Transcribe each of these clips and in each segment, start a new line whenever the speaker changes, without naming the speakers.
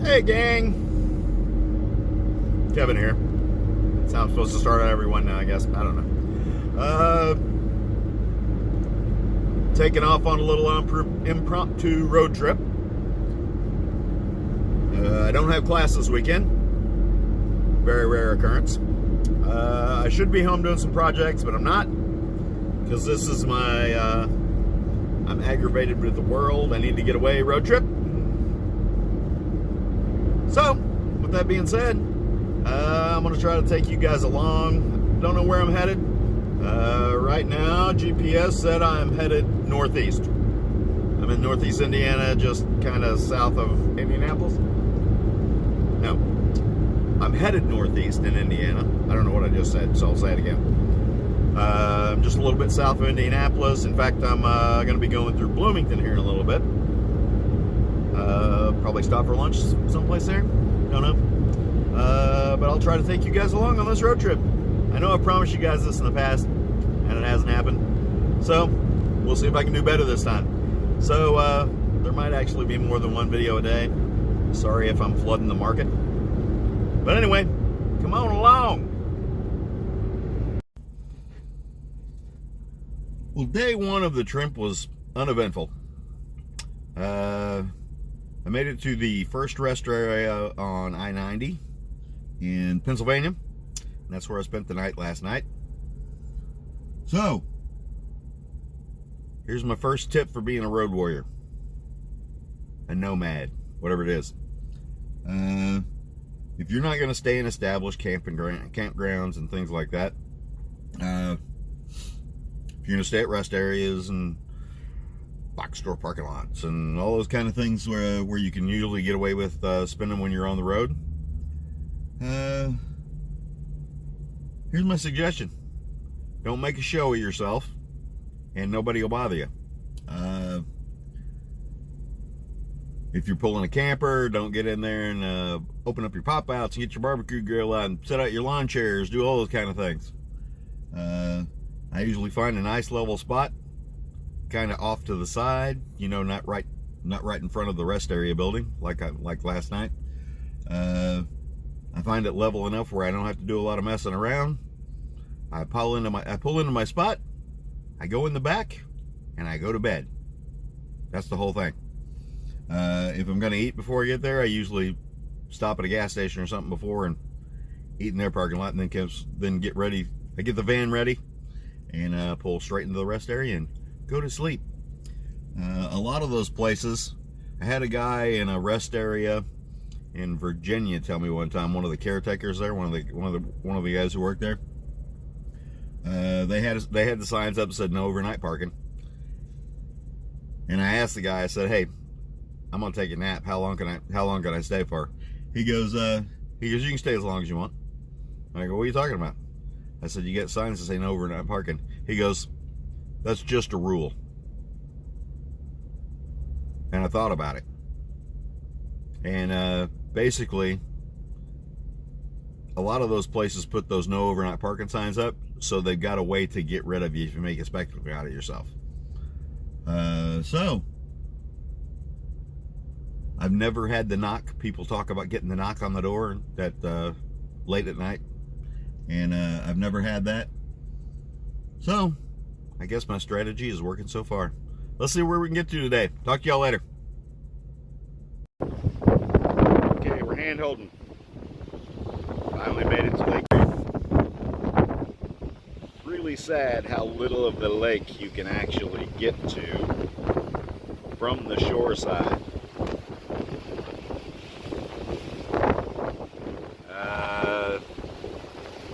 Hey gang, Kevin here. That's how I'm supposed to start out every one now, I guess. I don't know. Taking off on a little impromptu road trip. I don't have class this weekend. Very rare occurrence. I should be home doing some projects, but I'm not. Because this is my, I'm aggravated with the world. I need to get away road trip. So, with that being said, I'm going to try to take you guys along. Don't know where I'm headed. Right now, GPS said I'm headed northeast. I'm in northeast Indiana, just kind of south of Indianapolis. No, I'm headed northeast in Indiana. I don't know what I just said, so I'll say it again. I'm just a little bit south of Indianapolis. In fact, I'm going to be going through Bloomington here in a little bit. Probably stop for lunch someplace there. Don't know. But I'll try to take you guys along on this road trip. I know I've promised you guys this in the past, and it hasn't happened. So, we'll see if I can do better this time. So, there might actually be more than one video a day. Sorry if I'm flooding the market. But anyway, come on along. Well, day one of the trip was uneventful. I made it to the first rest area on I-90 in Pennsylvania. And that's where I spent the night last night. So, here's my first tip for being a road warrior. A nomad, whatever it is. If you're not going to stay in established campgrounds and things like that, if you're going to stay at rest areas and box store parking lots and all those kind of things where you can usually get away with spending when you're on the road, here's my suggestion. Don't make a show of yourself, and nobody will bother you. If you're pulling a camper, don't get in there and open up your pop-outs and get your barbecue grill out and set out your lawn chairs, do all those kind of things. I usually find a nice level spot, kind of off to the side, you know, not right in front of the rest area building, like last night. I find it level enough where I don't have to do a lot of messing around. I pull into my spot, I go in the back, and I go to bed. That's the whole thing. If I'm going to eat before I get there, I usually stop at a gas station or something before and eat in their parking lot, and then get ready. I get the van ready and pull straight into the rest area and go to sleep. A lot of those places, I had a guy in a rest area in Virginia tell me one time, one of the caretakers there, one of the guys who worked there, they had the signs up that said no overnight parking. And I asked the guy, I said, "Hey, I'm gonna take a nap. How long can I stay for?" He goes, "You can stay as long as you want." I go, "What are you talking about?" I said, "You get signs that say no overnight parking." He goes, "That's just a rule." And I thought about it. And basically, a lot of those places put those no overnight parking signs up, so they've got a way to get rid of you if you make a spectacle out of yourself. So, I've never had the knock. People talk about getting the knock on the door that late at night. And I've never had that. So, I guess my strategy is working so far. Let's see where we can get to today. Talk to y'all later. Okay, we're hand holding. Finally made it to Lake Erie. Really sad how little of the lake you can actually get to from the shore side.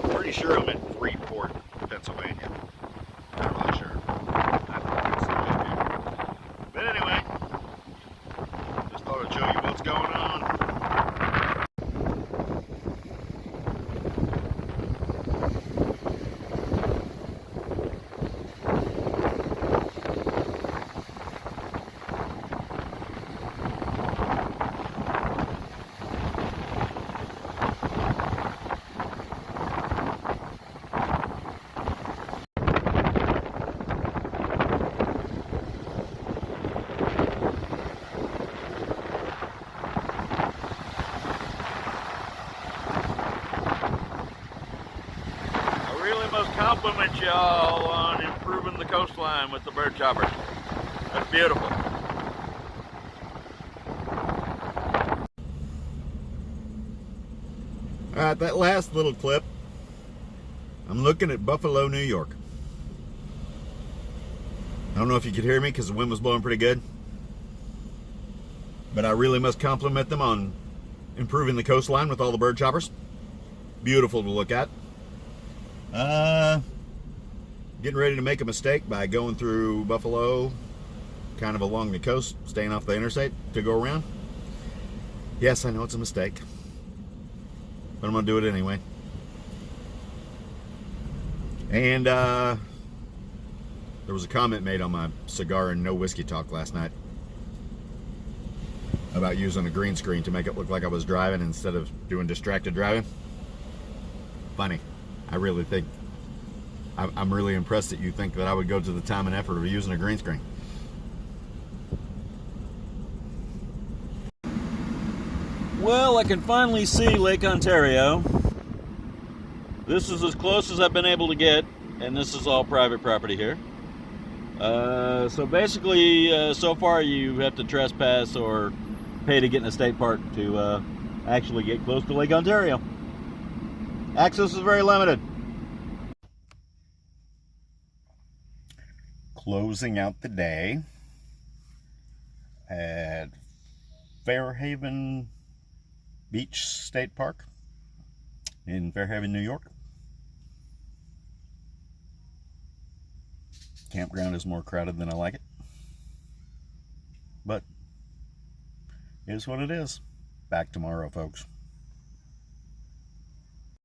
Pretty sure I'm in Freeport, Pennsylvania. Not really sure. But anyway, just thought I'd show you what's going on. compliment y'all on improving the coastline with the bird choppers. That's beautiful. Alright, that last little clip, I'm looking at Buffalo, New York. I don't know if you could hear me because the wind was blowing pretty good, but I really must compliment them on improving the coastline with all the bird choppers. Beautiful to look at. Getting ready to make a mistake by going through Buffalo, kind of along the coast, staying off the interstate to go around. Yes, I know it's a mistake, but I'm gonna do it anyway. And there was a comment made on my cigar and no whiskey talk last night about using a green screen to make it look like I was driving instead of doing distracted driving. Funny. I really think, I'm really impressed that you think that I would go to the time and effort of using a green screen.
Well, I can finally see Lake Ontario. This is as close as I've been able to get, and this is all private property here. So basically, so far you have to trespass or pay to get in a state park to actually get close to Lake Ontario. Access is very limited. Closing out the day at Fairhaven Beach State Park in Fairhaven, New York. Campground is more crowded than I like it, but it is what it is. Back tomorrow, folks.